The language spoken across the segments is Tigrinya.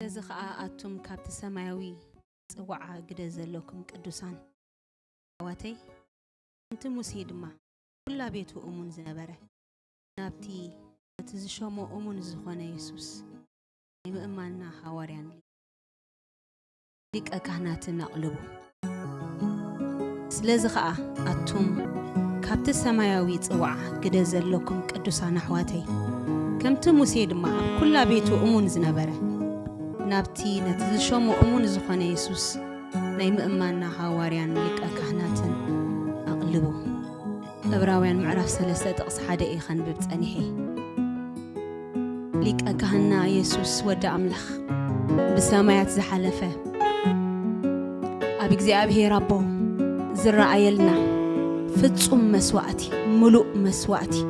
زخاء أتم كابت سماوي وعى قدز لكم قدوسان واتي أنت مسيد ما كل بيت أمون زنبره نابتي تزشمو أمون زخوان يسوس إمامنا حواريان ليك أكهنات نقلبو سلزخاء أتم كابت سماوي وعى قدز لكم قدوسان حواتي كمت مسيد ما كل بيت أمون زنبره نابتي نتزشمو أمون زخوان يسوس نايم إمامنا حواريان لك أكهناتن أقلبو أبراويان معرف سلسة تقص حدا إيخان ببتانيحي لك أكهنا يسوس ودع أملخ بسامايات زحلفة أبيك زي أبهي ربو زرع عيلنا فتصم مسواتي ملوء مسواتي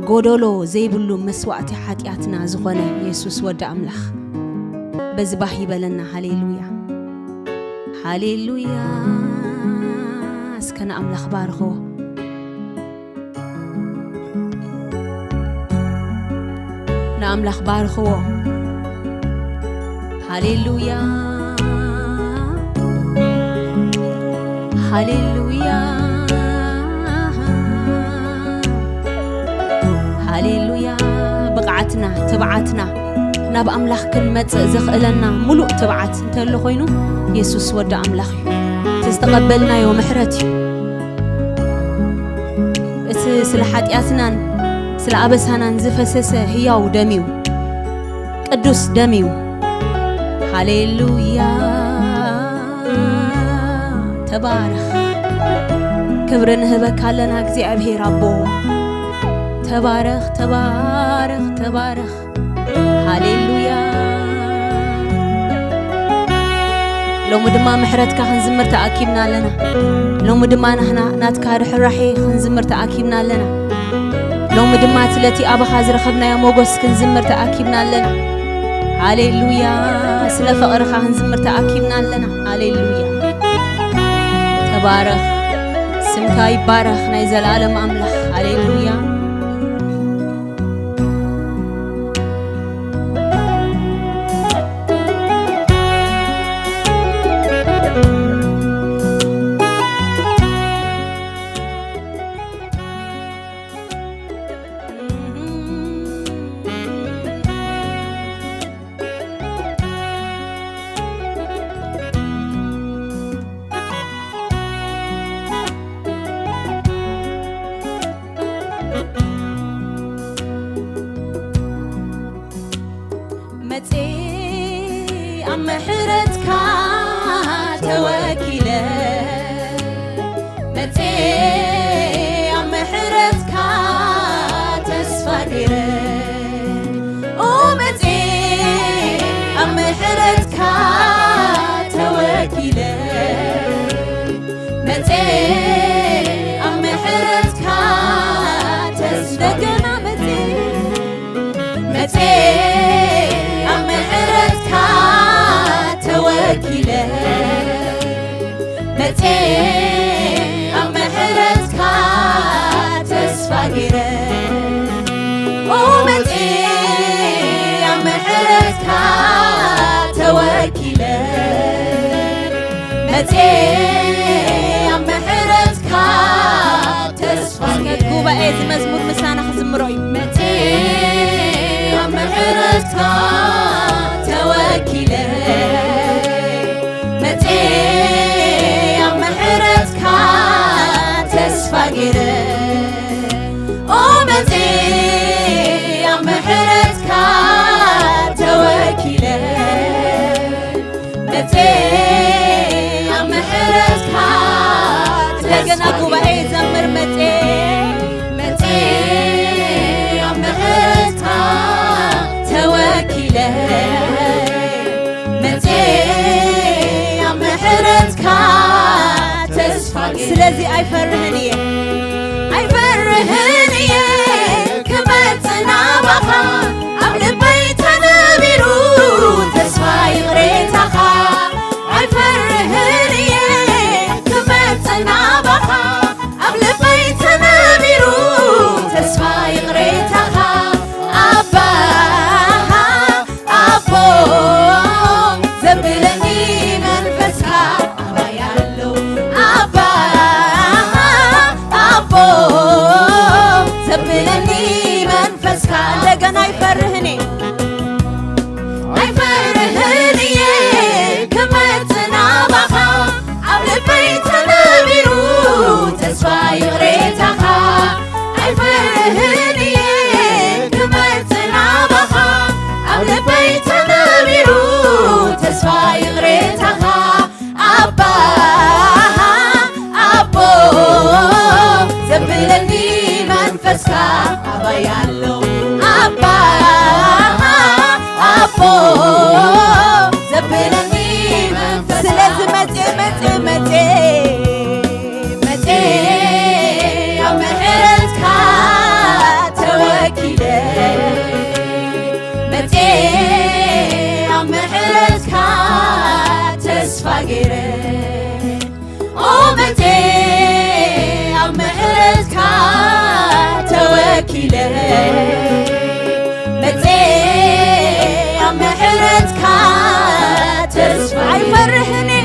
قدولو زيبلو مسواتي حاتياتنا زخوان يسوس ودع أملخ بزباحي بلنا هاليلويا هاليلويا اسكن أملخ بارخو نأملخ بارخو هاليلويا هاليلويا هاليلويا بقعتنا تبعتنا ناب أملاخ كلمة زخلنا ملوء تبعت انت اللي خوينو يسوس ودع أملاخ تستقبلنا يوم محرتي سلحات ياسنان سلا أبسهنا نزفسسه هياو دميو قدوس دميو هاليلويا تبارخ كبرن هبك لنا كزي أبهي ربو تبارخ تبارخ تبارخ هاليلويا لو مدما محرتك خنزمر تأكيبنا لنا لو مدما نحنا ناتكار حرحي خنزمر تأكيبنا لنا لو مدما تلتي أبا خازر خبنا يا موغوس خنزمر تأكيبنا لنا هاليلويا سلا فقرخا خنزمر تأكيبنا لنا هاليلويا تبارخ سمكاي بارخ نايزل عالم أملخ هاليلويا محرتك توكيله متى محرتك تسفقره ومتى محرتك توكيله متى محرتك تسفقنا متى محرتك توكيله متى محرتك تسفقره ومتى محرتك توكيله متى محرتك تسفقره قوبا إذ مزمور مسانا خزمروي متى محرتك توكيله متى محرتك تسفقره ومتى محرتك توكيله متى محرتك تلقنا قوبا زمر متى محرتك توكيله متى محرتك تسفقره سلازي أيفرهنيه كما تنابخا قبل بيتنا بيرو تسفاي غريتخا أيفرهنيه كما تنابخا قبل بيتنا بيرو تسفاي غريتخا أبا أبو زبلني منفسك سلازي متي أمهرتك توكيلي متي أمهرتك تسفاقيري متي أمهرتك توكيلي متي أمهرتك تسفاقيري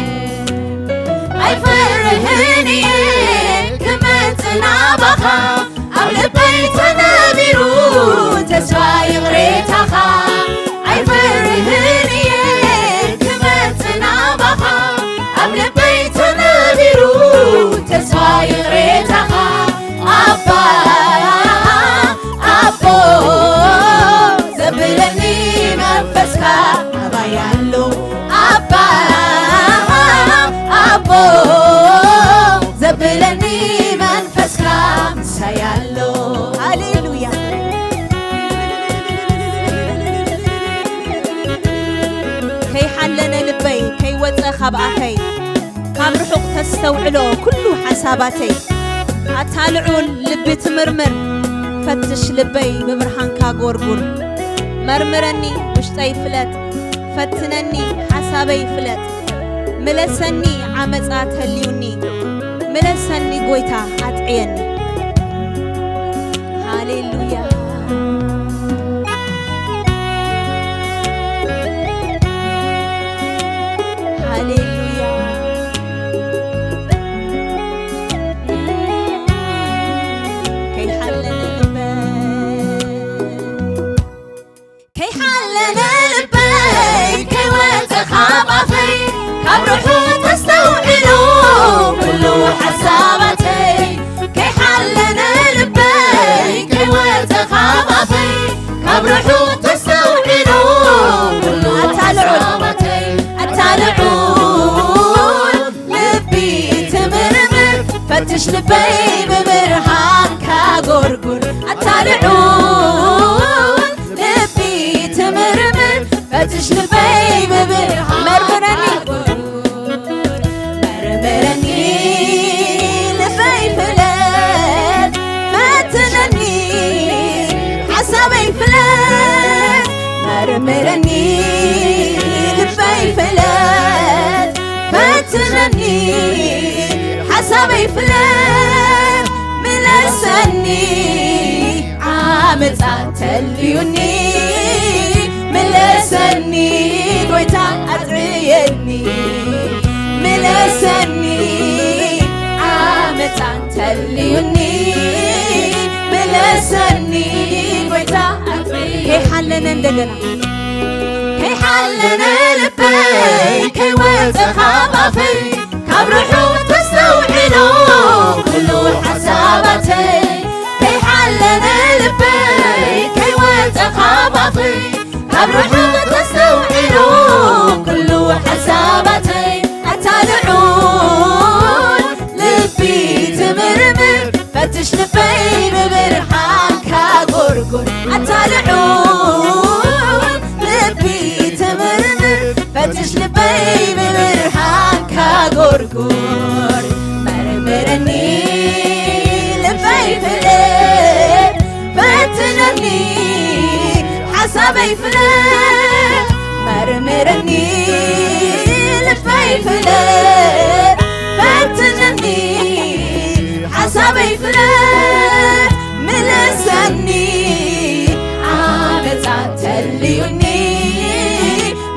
አይፈርህኒ ክምትናባኻ ኣብ ልበይ ተነቢሩ ተስፋ ይቕሬታኻ አይፈርህኒ ክምትናባኻ ኣብ ልበይ ተነቢሩ ተስፋ ይቕሬታኻ ኣባ ኣቦ ዘብለኒ መንፈስካ ኣባያሉ ኣባ አቦ ዘብለኒ መንፈስካ ምሳያሎ ሃሌሉያ ከይሓለነ ልበይ ከይወፀ ካብ ኣፈይ ካብ ርሑቕ ተስተውዕሎ ኩሉ ሓሳባተይ ኣታልዑል ልቢ ትምርምር ፈትሽ ልበይ ብብርሃንካ ጎርጉር መርምረኒ ውሽጠይ ፍለጥ ፈትነኒ ሓሳበይ ፍለጥ ملسني عمزات هليوني ملسني قويتا أطعيني هاليلويا هاليلويا كي حلنا البي كي حلنا البي كي وتخاب في كبرحو تستوعلو كلو حسابتي كي حلنا لبي كي وتخابطي كبرحو تستوعلو كلو حسابتي التالعون لبي تمرمر فتش لبي ببرهان كاغورغور التالعون لبي تمرمر فتش لبي ببرهان مرمرني مرمرني لبي فلات فتنني حسابي فلات ملسني عامزات تليوني ملسني قويتا أدريني ملسني عامزات تليوني ملسني قويتا كي حلنا ندقنا كي حلنا لبي كي وتخاب في كبرحو تستوعلو كلو حسابتي كي حلنا لبي كي وتخاب في كبرحو تستوعلو كلو حسابتي التالعون لبي تمرمر فتش لبي ببرهان كاغورغور التالعون لبي تمرمر فتش لبي ببرهان كاغورغور مرمرني لبي فلات فتنني حسابي فلات مرمرني لبي فلات فتنني حسابي فلات ملسني عامزات تليوني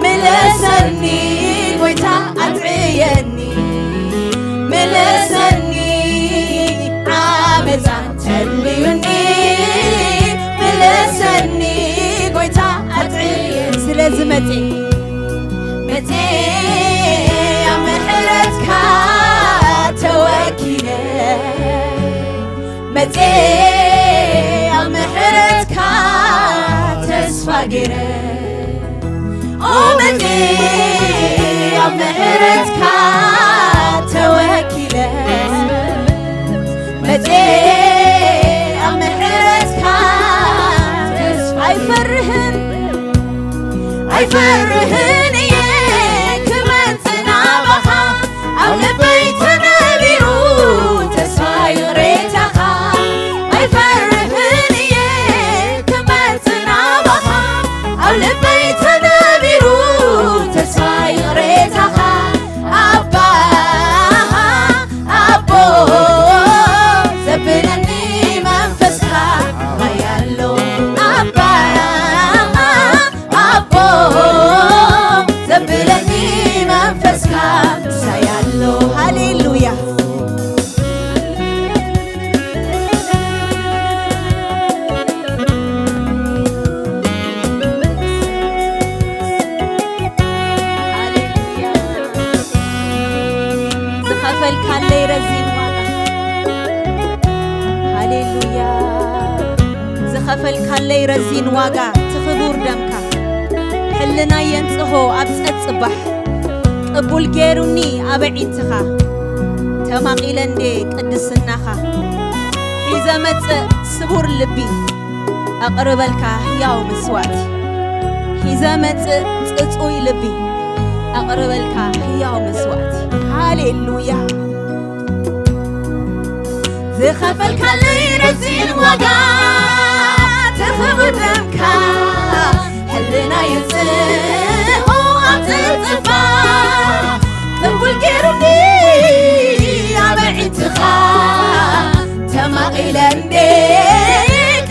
ملسني قويتا أدعيني ملسني عامزات تليوني ملسني قويتا أدعيني سلازمتي متي أمهرتك توكيلي متي أمهرتك تسفاقيري متي أمهرتك توكيلي متي أمهرتك تسفاقيري ኣይፈርህንየ ክመፅእ ናባኻ ኣብ ልበይ ተነቢሩ ተስፋ ይቕሬታኻ ኣይፈርህንየ ክመፅእ ናባኻ ኣብ ልበይ ተነቢሩ ተስፋ ይቕሬታኻ ኣባ ኣቦ ዘብለኒ መንፈስካ ያሎ ኣባ ኣቦ ዘብለኒ መንፈስካ ሳያሎ ሃሌሉያ ዝኸፈልካለይ ረዚን ዋጋ ሃሌሉያ ዝኸፈልካለይ ረዚን ዋጋ ትኽቡር ደምካ ሕልና የንጽሆ ኣብ ጸጽባሕ ቅቡል ገይሩኒ ኣብ ዒትኻ ተማቒለ እንዴ ቅድስናኻ ሒዘ መጽእ ስቡር ልቢ ኣቕርበልካ ሕያው መስዋዕቲ ሒዘ መጽእ ጽጹይ ልቢ ኣቕርበልካ ሕያው መስዋዕቲ ሃሌሉያ ዝኸፈልካለይ ረዚን ዋጋ ትኽቡር ደምካ ሕልና የንጽሆ ኣብ ጸጽባሕ ቅቡል ገይሩኒ ኣብ ዒትኻ ተማቒለ እንዴ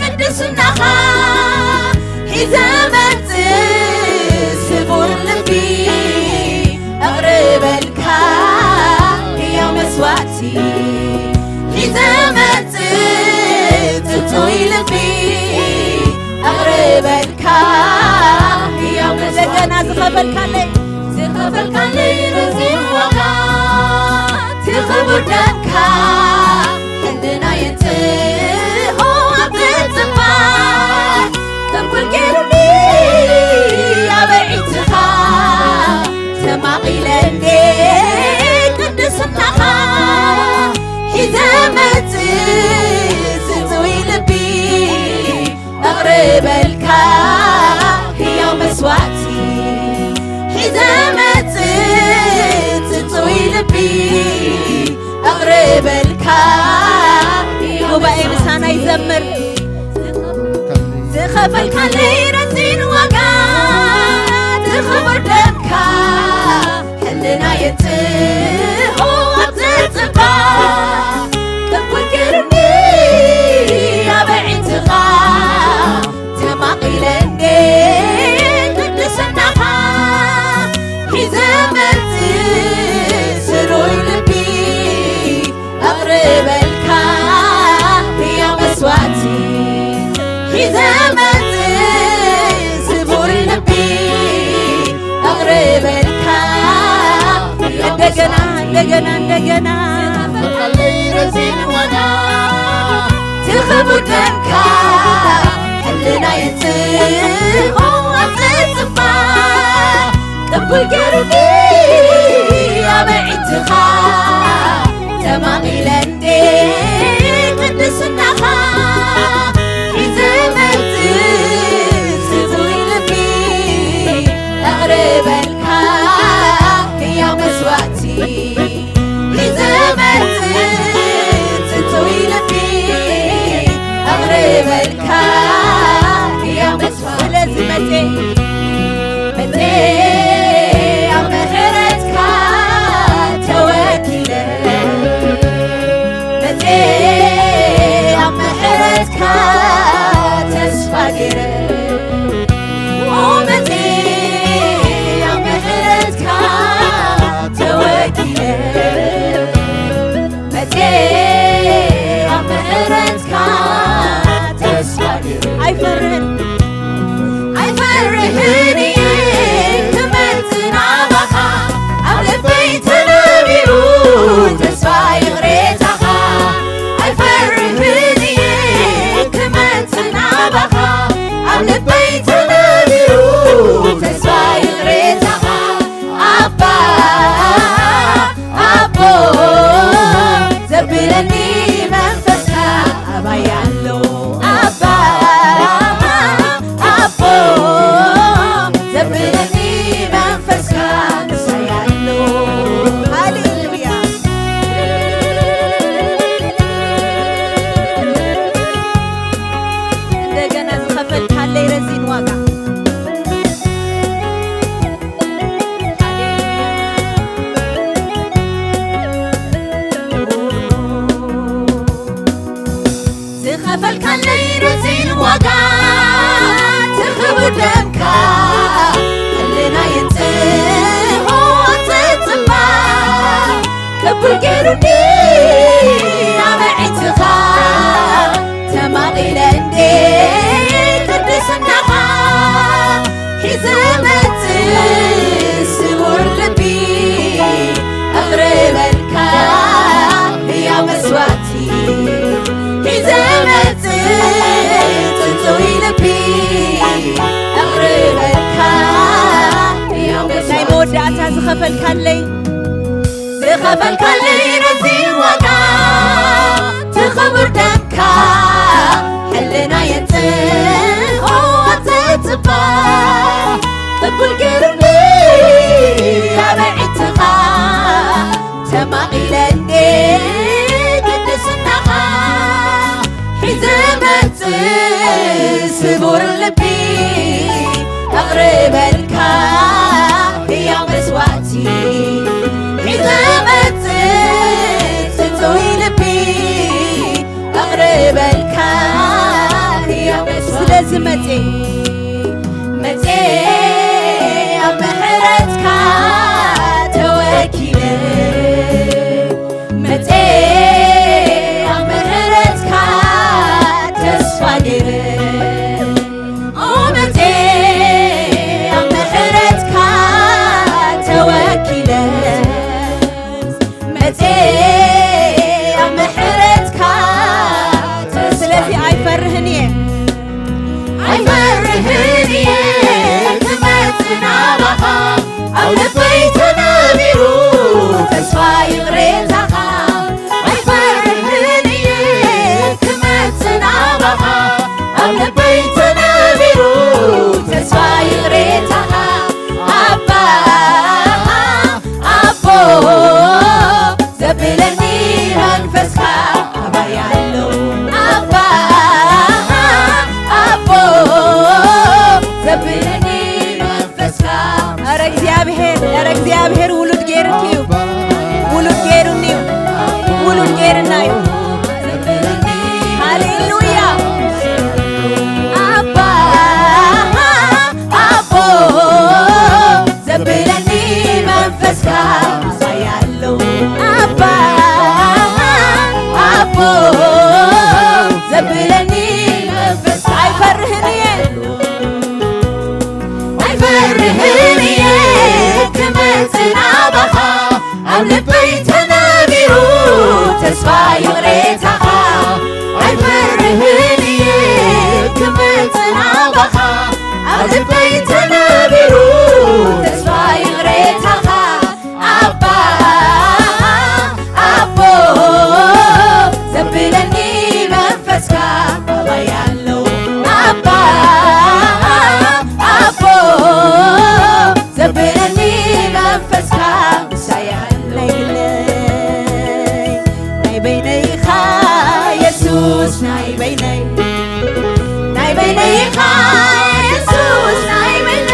ቅድስናኻ ሒዘ መጽእ ስቡር ልቢ ኣቕርበልካ ሕያው መስዋዕቲ ሒዘ መጽእ ጽጹይ ልቢ ኣቕርበልካ ሕያው እንደገና ዝኸፈልካለይ ረዚን ዋጋ ትኽቡር ደምካ ሕልና የንጽሆ ኣብ ጸጽባሕ ቅቡል ገይሩኒ ኣብ ዒትኻ ተማቒለ እንዴ ቅድስናኻ ሒዘ መጽእ ጽጹይ ልቢ ኣቕርበልካ ሕያው መስዋዕቲ ሒዘ መጽእ ጽጹይ ልቢ ኣቕርበልካ ጉባኤ ምሳና ይዘምር ዝኸፈልካለይ ረዚን ዋጋ ትኽቡር ደምካ ሕልና የንጽሆ ኣብ ጸጽባሕ ቅቡል ገይሩኒ ኣብ ዒትኻ ተማቒለ እንዴ ቅድስናኻ ሒዘ መጽእ ስሩይ ልቢ ኣቕርበልካ ሕያው መስዋዕቲ ሒዘ መጽእ ስቡር ልቢ ኣቕርበልካ እንደገና ረዚን ዋጋ ትኽቡር ደምካ ሕልና የንጽሆ ኣብ ጸጽባሕ ቅቡል ገይሩኒ ኣብ ዒትኻ ተማቒለ እንዴ ቅድስናኻ ሒዘ መጽእ ጽጹይ ልቢ ኣቕርበልካ ሕያው መስዋዕቲ ሒዘ መጽእ ጽጹይ ልቢ ኣቕርበልካ ሕያው መስዋዕቲ ስለዚ መጽ ኣብ ምሕረትካ ተወኪለ መጽ ኣብ ምሕረትካ ተስፋ ገይረ መጽ ኣብ ምሕረትካ ተወኪለ መጽ ኣብ ምሕረትካ ተስፋ ደምካ ሕልና የንጽሖ ትጽባ ቅቡል ገይሩኒ ኣበዒትኻ ተማቒለ እንዴ ቅድስናኻ ሒዘ መጽእ ስውር ልቢ أغربلك يا مسواتي إذا متت تنزوي لبي أغربلك يا مسواتي ناي مودعتا زخفلك لي رزي وقع تخبر دمك حلنا ينتهي وتتبع قبل قرني يا بعتك تماقيل اني قدسناك حزمت سبور لبي اغربلك يا مسواتي حزمت تنزوي لبي اغربلك يا مسواتي سلازمتي متي أمحرتك توكيلي متي أمحرتك تسفاقيلي ومتي أمحرتك توكيلي متي أمحرتك سلازي عيفرهني تمتنابها أو لبيتنا بيرو تسفى يغريزها عيفرهني تمتنابها أو لبيتنا بيرو تسفى يغريزها أبا أبو زبلني منفسك أبا يعلو أبا أبو زبلني منفسك أرى እግዚአብሔር ውሉድ ጌርንቲዩ ውሉድ ጌሩኒዩ ውሉድ ጌርናዩ ሃሌሉያ አባ አቦ ዘብለኒ መንፈስካ ያለው አባ አቦ ዘብለኒ መንፈስካ አይፈርህንየ كمتنابها أو لبيتنا بيرو تسفى يغريتها عيفرهني كمتنابها أو لبيتنا بيرو تسفى يغريتها أبا أبو زبلني منفسك الله يعلو أبا أبو زبلني منفسك سيعلي ناي بيني خا يسوس ناي بيني خا يسوس ناي بيني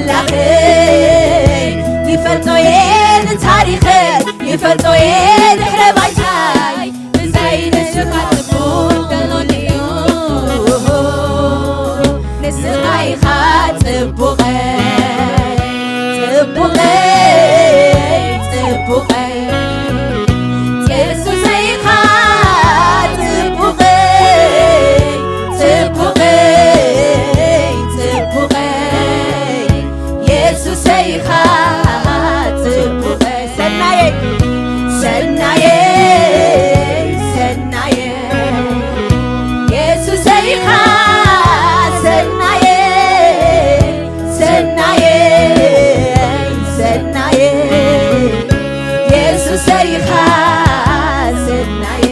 ملاخي يفلطوين تاريخي يفلطوين حربايتاي زين الشفاعة تبوك دلونيو نسقاي خاطبوغي تبوغي تبوغي يسوع سيخات تبوغي تبوغي تبوغي يسوع سيخات تبوغي سناي سناي سناي يسوع سيخات سناي سناي سناي يسوع سيخات سناي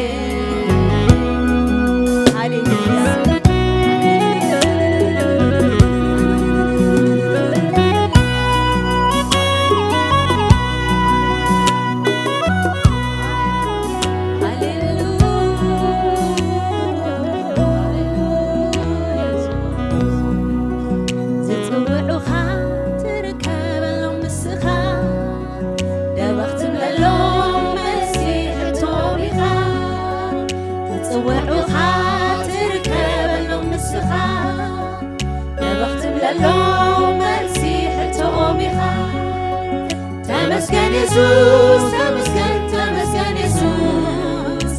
تمسكن يسوس تمسكن تمسكن يسوس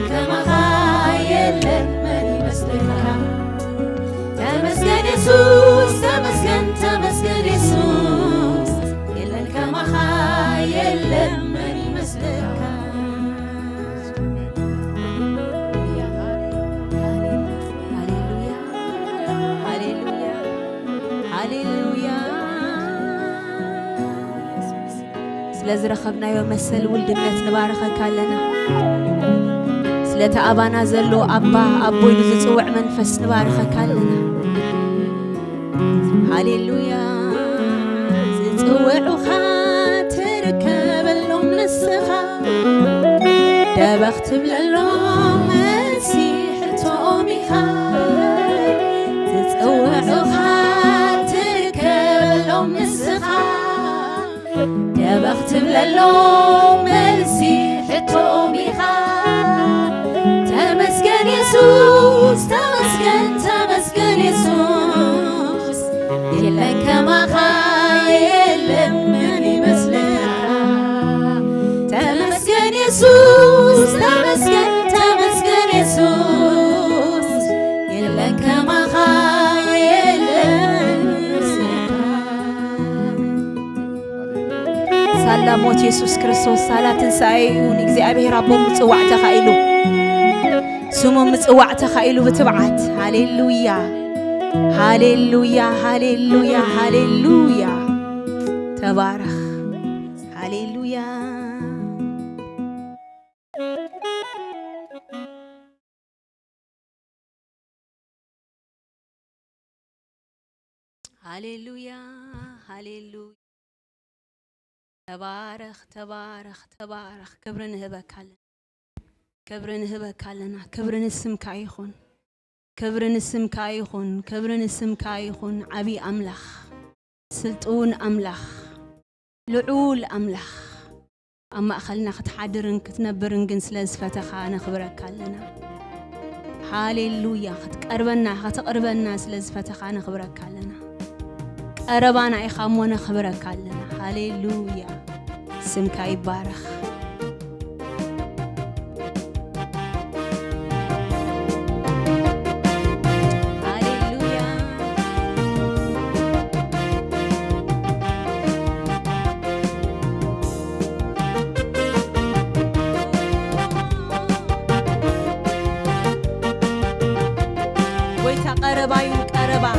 كما خايل من يمسلك تمسكن يسوس تمسكن تمسكن يسوس إلا كما خايل من يمسلك هاليلويا هاليلويا هاليلويا ስለዚ ረኸብናዮ መሰል ውልድነት ንባረኸካ ኣለና ስለቲ ኣባና ዘሎ ኣባ ኣቦይኑ ዝፅውዕ መንፈስ ንባረኸካ ኣለና ሃሌሉያ ዝፅውዑኻ ትርከበሎም ንስኻ ደበኽ ትብለሎም መሲሕ እቶም ኢኻ ዝፅውዑኻ ትርከበሎም ንስኻ دبخت بلالو مسيح توميخا تمسكن يسوس تمسكن تمسكن يسوس يلا كما خايل من يمسلك تمسكن يسوس تمسكن تمسكن يسوس يلا كما خايل سلاموت يسوس كريستوس صلاة تنسايون እግዚአብሔር አቦም ጽዋዕ ተኻኢሉ ስሙም ጽዋዕ ተኻኢሉ በትብዓት ሃሌሉያ ሃሌሉያ ሃሌሉያ ሃሌሉያ ተባረክ ሃሌሉያ ሃሌሉያ ሃሌሉያ تبارك تبارك تبارك كبرن هبكالنا كبرن هبكالنا كبرن اسم كايخون كبرن اسم كايخون كبرن اسم كايخون عبي أملخ سلطون أملخ لعول أملخ أما أخلنا ختحدرن كتنبرن جنس لزفتة خانة خبرك لنا هاليلويا ختقربنا ختقربنا لزفتة خانة خبرك لنا قربانا إخامونا خبرك لنا هاليلويا سمك يبارك هاليلويا ويتا قربا يقربا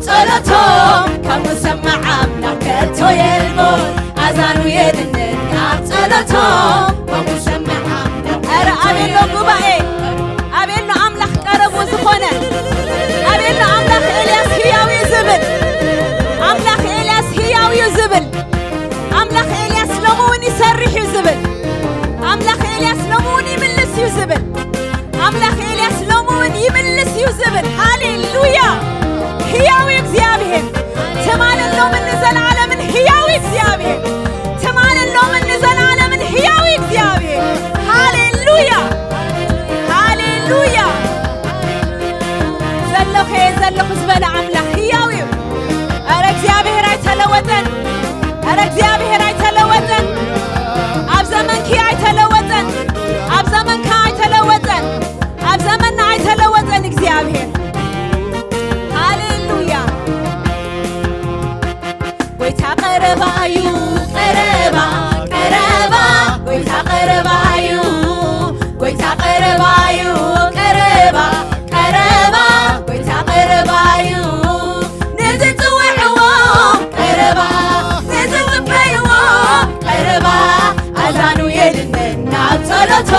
ጸሎቶም ከሙሰማዕ አምላክ ከቶ የልቦን አዛኑ የድንን ናብ ጸሎቶም ከሙሰማዕ አምላክ ኧረ አቤሎ ጉባኤ አቤሎ አምላክ ቀረቡ ዝኾነ አቤሎ አምላክ ኤልያስ ሕያው እዩ ዝብል አምላክ ኤልያስ ሕያው እዩ ዝብል አምላክ ኤልያስ ሎሙውን ይሰርሕ እዩ ዝብል አምላክ ኤልያስ ሎሙውን ይምልስ እዩ ዝብል አምላክ ኤልያስ ሎሙውን ይምልስ እዩ ዝብል ሃሌሉያ ሕያው እግዚአብሔር ተማለሎም እንዘላለምን ሕያው እግዚአብሔር ተማለሎም እንዘላለምን ሕያው እግዚአብሔር ሃሌሉያ ሃሌሉያ ዘለኸ ዘለኹ ዝበለ አምላክ ሕያው እዩ ኧረ እግዚአብሔር አይተለወጠን ኧረ እግዚአብሔር አይተለወጠን ኣብ ዘመንኪ አይተለወጠን ኣብ ዘመንካ አይተለወጠን ኣብ ዘመንና አይተለወጠን እግዚአብሔር ሃሌሉያ ጎይታ ቀረባ እዩ ቀረባ ቀረባ ጎይታ ቀረባ እዩ ጎይታ ቀረባ እዩ ቀረባ ቀረባ ጎይታ ቀረባ እዩ ንዝፅውዕዎ ቀረባ ንዝፅበይዎ ቀረባ ኣዛኑ የድንን ናብ ጸሎቶ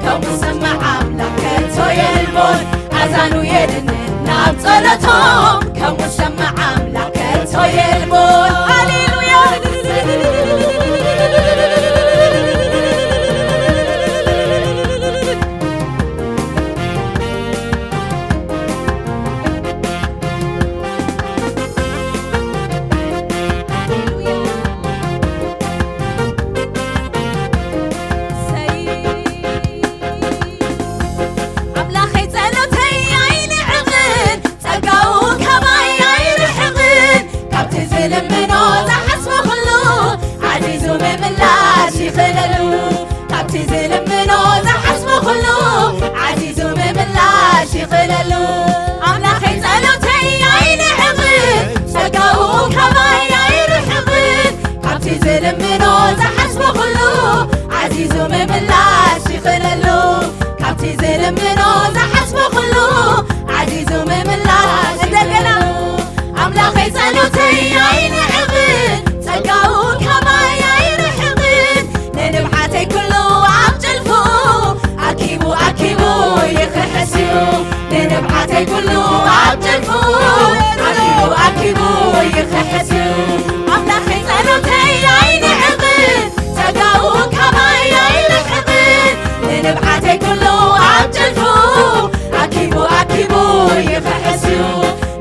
ከሙሰማዕ አምላክ ከቶ የልቦን ኣዛኑ የድንን ናብ ጸሎቶ ከሙሰማዕ አምላክ ከቶ የልቦን ሃሌሉያ አምላኸይ ጸሎተይ ኣይንዕቕን ጸጋኡ ከማይ ኣይርሕቕን ካብቲ ዝልምኖ ዝሓስቦ ኩሉ ዓዚዙ ምምላሽ ይኽእለሉ ካብቲ ዝልምኖ ዝሓስቦ ኩሉ ዓዚዙ ምምላሽ ይኽእለሉ አምላኸይ ጸሎተይ ኣይንዕቕን ጸጋኡ ከማይ ኣይርሕቕን ካብቲ ዝልምኖ ዝሓስቦ ኩሉ ዓዚዙ ምምላሽ ይኽእለሉ ካብቲ ዝልምኖ ዝሓስቦ ኩሉ ዓዚዙ ምምላሽ እንደገና አምላኸይ ጸሎተይ ኣይንዕቕን ጸጋኡ ከማይ ኣይርሕቕን ንንብዓተይ ኩሉ ኣብ ጭልፉ ኣኪቡ ኣኪቡ ይኽሕስ እዩ ንንብዓተይ ኩሉ ኣብ ጭልፉ ኣኪቡ ኣኪቡ ይኽሕስ እዩ አምላኸይ ጸሎተይ ኣይንዕቕን ጸጋኡ ከማይ ኣይርሕቕን ንንብዓተይ ኩሉ ኣብ ጭልፉ ኣኪቡ ኣኪቡ ይኽሕስ እዩ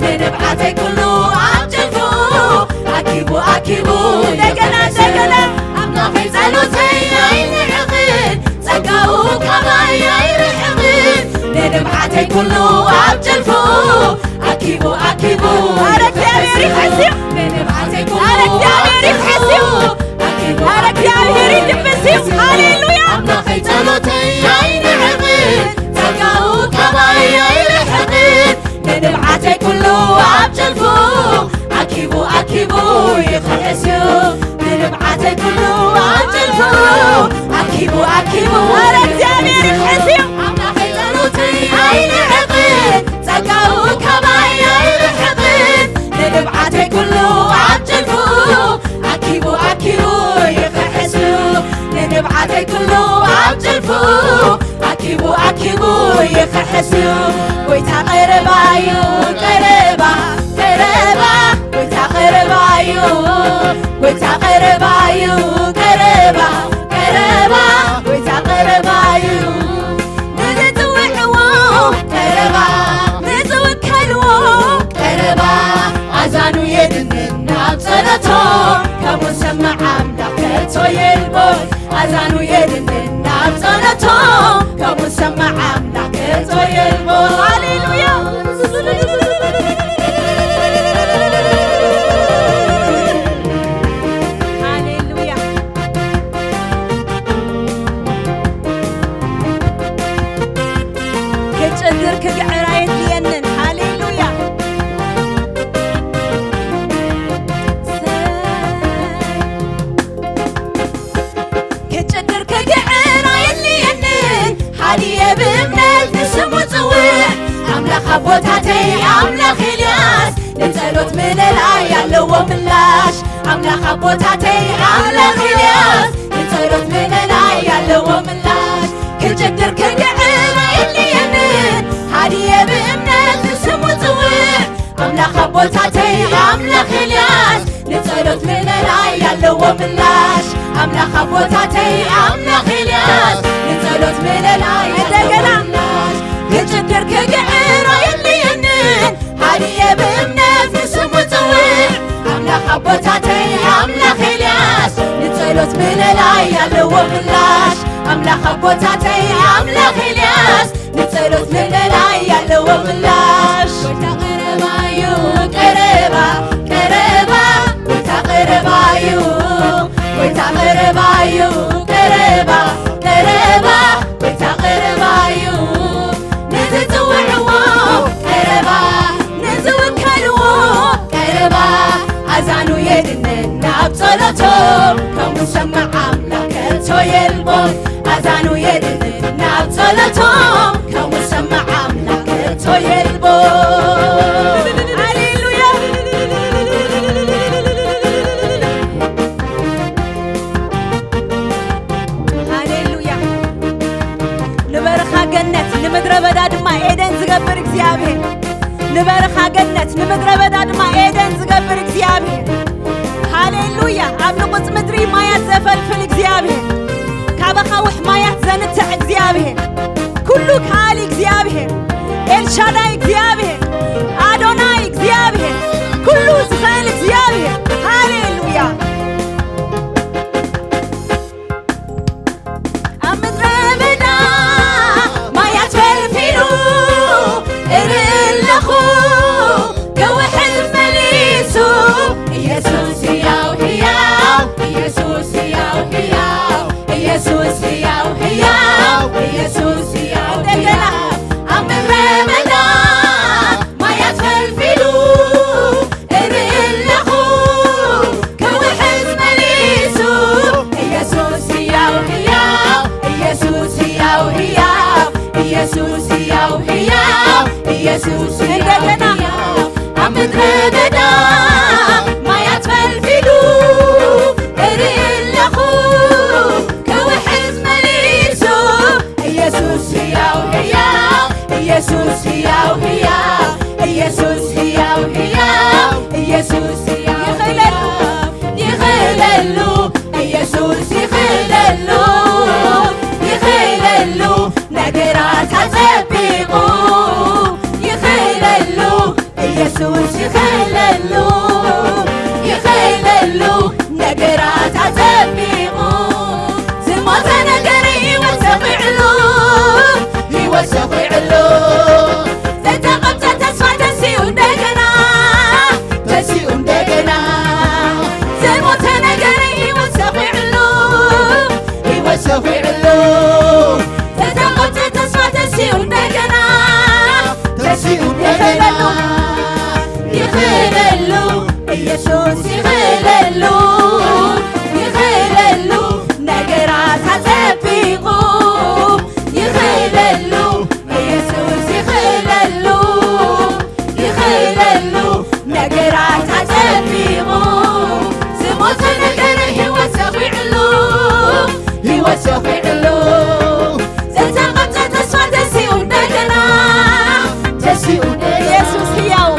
ንንብዓተይ ኩሉ ኣብ ጭልፉ ኣኪቡ ኣኪቡ እንደገና እንደገና አምላኸይ ጸሎተይ ኣይንዕቕን ጸጋኡ ከማይ ኣይርሕቕን ንንብዓተይ ኩሉ ኣብ ጭልፉ ኣኪቡ ኣኪቡ ኧረ እግዚአብሔር ይሕስ እዩ ንንብዓተይ ኩሉ ኧረ እግዚአብሔር ይሕስ እዩ ኧረ እግዚአብሔር ይድብስ እዩ ሃሌሉያ አምላኸይ ጸሎተይ ኣይንዕቕን ጸጋኡ ከማይ ኣይርሕቕን ንንብዓተይ ኩሉ ኣብ ጭልፉ ኣኪቡ ኣኪቡ ይኽሕስ እዩ ንንብዓተይ ኩሉ ኣብ ጭልፉ ኣኪቡ ኣኪቡ ኧረ እግዚአብሔር ይሕስ እዩ አምላኸይ ጸሎተይ ኣይንዕቕን ጸጋኡ ከማይ ኣይርሕቕን ንንብዓተይ ኩሉ ኣብ ጭልፉ ኣኪቡ ኣኪቡ ይኽሕስ እዩ ንንብዓተይ ኩሉ ኣብ ጭልፉ ኣኪቡ ኣኪቡ ይኽሕስ እዩ ጎይታ ቀረባ እዩ ቀረባ ቀረባ ጎይታ ቀረባ እዩ ጎይታ ቀረባ እዩ ቀረባ ቀረባ ጎይታ ቀረባ እዩ ንዝፅውዕዎ ቀረባ ንዝውከልዎ ቀረባ ኣዛኑ የድንን ናብ ጸሎቶም ከሙሰማዕ አምላክ ከቶ የልቦን ኣዛኑ የድንን ናብ ጸሎቶም ከሙሰማዕ አምላክ ከቶ የልቦን ሃሌሉያ ሃሌሉያ ክጭድር ክግዕራ የድልየንን ሃሌሉያ ክጭድር ያለው ምላሽ አምላክ አቦታተይ አምላክ ኤልያስ ንጸሎት ምለላይ እንደገና ግጭድር ከግዕራ የልየንን ሃልየ በእምነት ንስሙ ጽውዕ አምላክ አቦታተይ አምላክ ኤልያስ ንጸሎት ምለላይ ያለው ምላሽ አምላክ አቦታተይ አምላክ ኤልያስ ንጸሎት ምለላይ ያለው ምላሽ ተቀረባዩ ቀረባ ቀረባ ተቀረባዩ ተቀረባዩ ቀረባ ቀረባ ተቀረባዩ ንዝጽውዕዎ ቀረባ ንዝውከልዎ ቀረባ አዛኑ የድንን ናብ ጸሎቶም ከምኡ ሰማዕ አምላክ ከቶ የልቦም አዛኑ የድንን ናብ ጸሎቶም ከምኡ ሰማዕ አምላክ ከቶ የልቦም ሃሌሉያ ሃሌሉያ ንበረኻ ገነት ንምድረ በዳ ድማ ኤደን ዝገብር እግዚአብሔር ንበረኻ ገነት ንምድረ በዳ ድማ ኤደን ዝገብር እግዚአብሔር ሃሌሉያ ኣብ ንቁፅ ምድሪ ማያት ዘፈልፍል እግዚአብሔር ካብ ኣኻውሕ ማያት ዘንትዕ እግዚአብሔር ኩሉ ካሊ እግዚአብሔር ኤልሻዳይ እግዚአብሔር አዶናይ እግዚአብሔር ኩሉ ዝኽእል እግዚአብሔር ሃሌሉያ ኣብ ምድረ በዳ ማያት ፈልፊሉ እርለኹ ገውሕል መሊሱ ኢየሱስ ሕያው ሕያው ኢየሱስ ሕያው ሕያው ኢየሱስ ሕያው ሕያው ኢየሱስ ሕያው እንደገና ኣብ ምድረ በዳ ማያት ፈልፊሉ እርለኹ ገውሕል መሊሱ ኢየሱስ ሕያው ሕያው ኢየሱስ ሕያው ሕያው ኢየሱስ ሕያው ሕያው ኢየሱስ እንደገና ኣብ ምድረ በዳ ማያት ፈልፊሉ እርለኹ ከውሕዝ መሊሱ ኢየሱስ ሕያው ሕያው ኢየሱስ ሕያው ሕያው ኢየሱስ ሕያው ሕያው ኢየሱስ ሕያው ይኽእለሉ ኢየሱስ ይኽእለሉ ይኽእለሉ ነገራት አጸቢቑ ይኽእለሉ ኢየሱስ ይኽእለሉ ይኽእለሉ ነገራት አጸቢቑ ዝሞተ ነገር ሕይወት ሰኺዕሉ ሕይወት ሰኺዕሉ ዘተቐምፀ ተስፋ ተሲኡ እንደገና ተሲኡ እንደገና ዝሞተ ነገር ሕይወት ሰኺዕሉ ሕይወት ሰኺዕሉ ዘተቐምፀ ተስፋ ተሲኡ እንደገና ተሲኡ እንደገና ይኽእለሉ ኢየሱስ ይኽእለሉ ይኽእለሉ ነገራት አጸቢቑ ይኽእለሉ ኢየሱስ ይኽእለሉ ይኽእለሉ ነገራት አጸቢቑ ዝሞተ ነገር ሕይወት ሰኺዕሉ ሕይወት ሰኺዕሉ ዘተቐምፀ ተስፋ ተሲኡ እንደገና ተሲኡ ኢየሱስ ሕያው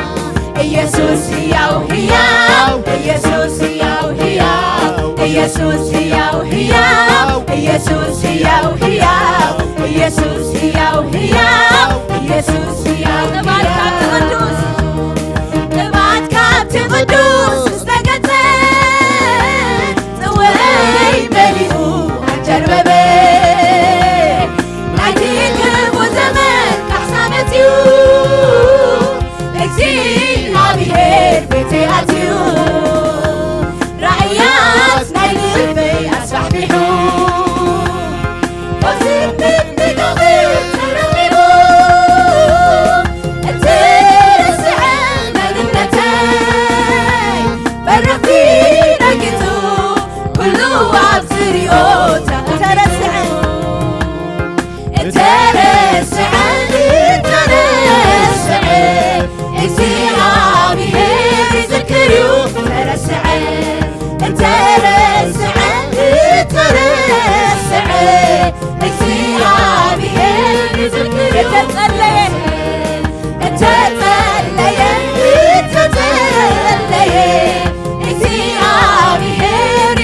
ኢየሱስ ሕያው ሕያው ኢየሱስ ሕያው ሕያው ኢየሱስ ሕያው ሕያው ኢየሱስ ሕያው ሕያው ኢየሱስ ሕያው ሕያው ኢየሱስ ሕያው ቅባት ካብቲ ቅዱስ ቅባት ካብቲ ቅዱስ ዝተገፀ ጽውዐይ መሊኡ ኣንጀርበበ ናይቲ ክፉ ዘመን ካሕሳበት እዩ እግዚአብሔር ቤቴ ኣትዩ ራእያት ናይ ልበይ ኣስፋሕፊሑ ወስብት ንገኽት ተረኺቡ እትርስዐ መንነተይ በረኽቲ ረጊቱ ኩሉ ኣብ ዝሪኦ ተረስዐ ተረስዐ ተረስዐ እግዚአብሔር ይዝክር እዩ ተረስዐ ተረስዐ ተረስዐ እግዚአብሔር ይዝክር እዩ ተጸለየ ተጸለየ እግዚአብሔር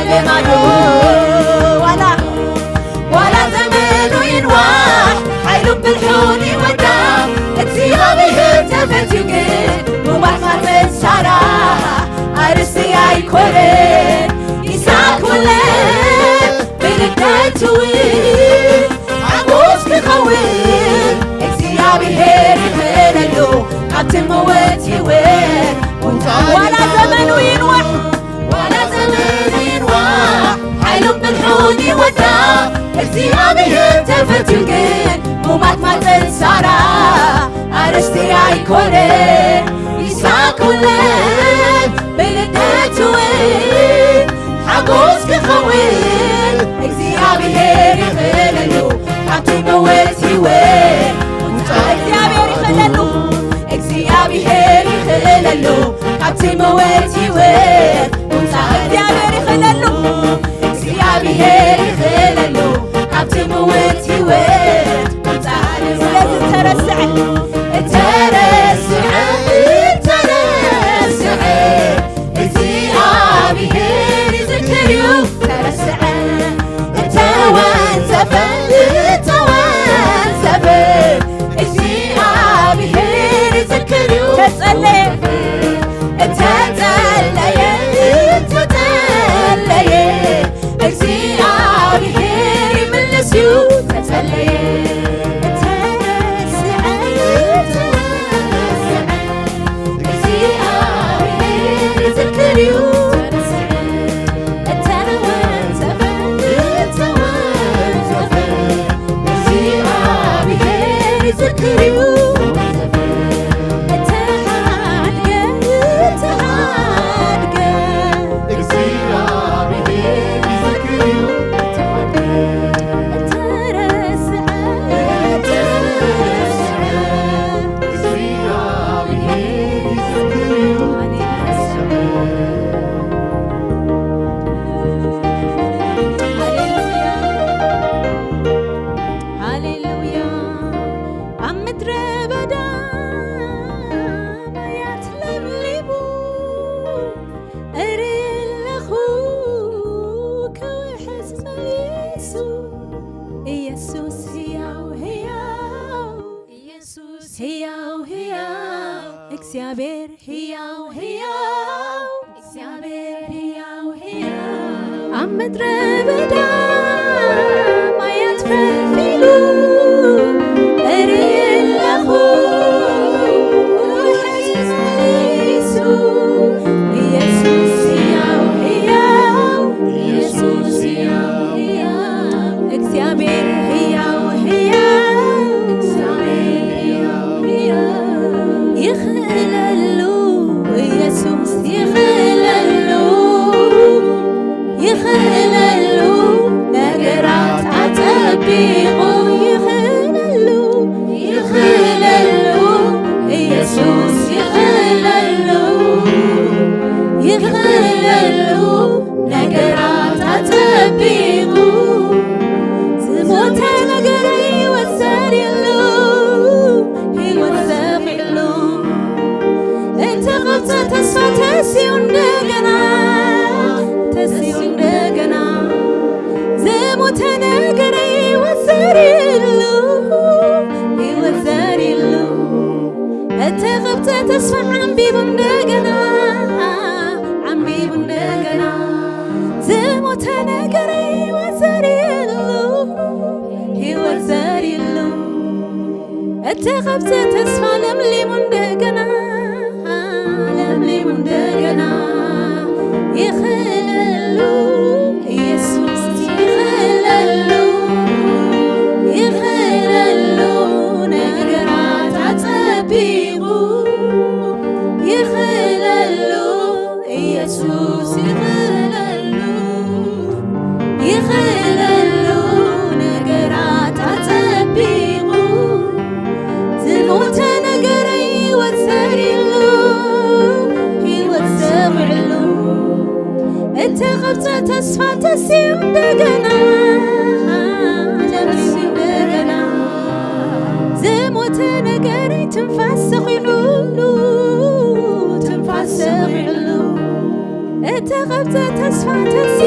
لمادو ولا زمنو ينواح حيلو بالحون يودع اكسيابيه تفتيقين وبحمة تسارع عرسي عيكولين يساك ولين بلداتوين عبوس كخوين اكسيابيه يخللو عبت الموت يوين ولا زمنو ينواح حيلو بالحون يودع اكسيابيه تفتيقين ومات ما تنسارع عرستي عيكولين يساك ولين بلداتوين حقوس كخوين اكسيابيه يخللو عبتي موتي وين اكسيابيه يخللو اكسيابيه يخللو عبتي موتي وين اكسيابيه يخللو اكسيابيه يخللو عبتي موتي وين لازم ترسع اكسيابيه يذكريو ترسع اكسيابيه يذكريو تتسلي اكسيابيه يملسيو تتسلي እግዚአብሔር ሕያው ሕያው እግዚአብሔር ሕያው ሕያው አምድረ በዳ ማየት ፈልፊሉ እሪለሁ ኢየሱስ ሕያው ሕያው ኢየሱስ ሕያው ሕያው እግዚአብሔር ሕያው ሕያው እግዚአብሔር ሕያው ሕያው يخللو ኢየሱስ ይخللو ነገራት አጠቢቆ ይخللو ኢየሱስ ይخللو ነገራት አጠቢቆ ዝሞተ ነገር ይወሰድ የሉ ተስፋ ተሲው እንደገና ዝሞተ ነገር ይወሰድሉ እተኸብተ ተስፋ ዓንቢቡ እንደገና ዝሞተ ነገር ይወሰድሉ እተኸብተ ተስፋ ለምሊሙ እንደገና እንደገና ይخلሉ ኢየሱስ ይخلሉ ነገራት አጠቢቁ ይخلሉ ኢየሱስ ይخلሉ ነገራት አጠቢቁ ዝሞተ ነገር ይወሰድሉ እተኸብተ ተስፋ ተሲው እንደገና ዝሞተ ነገር ትንፋስ ሰኺዑሉ እተኸብተ ተስፋ ተሲው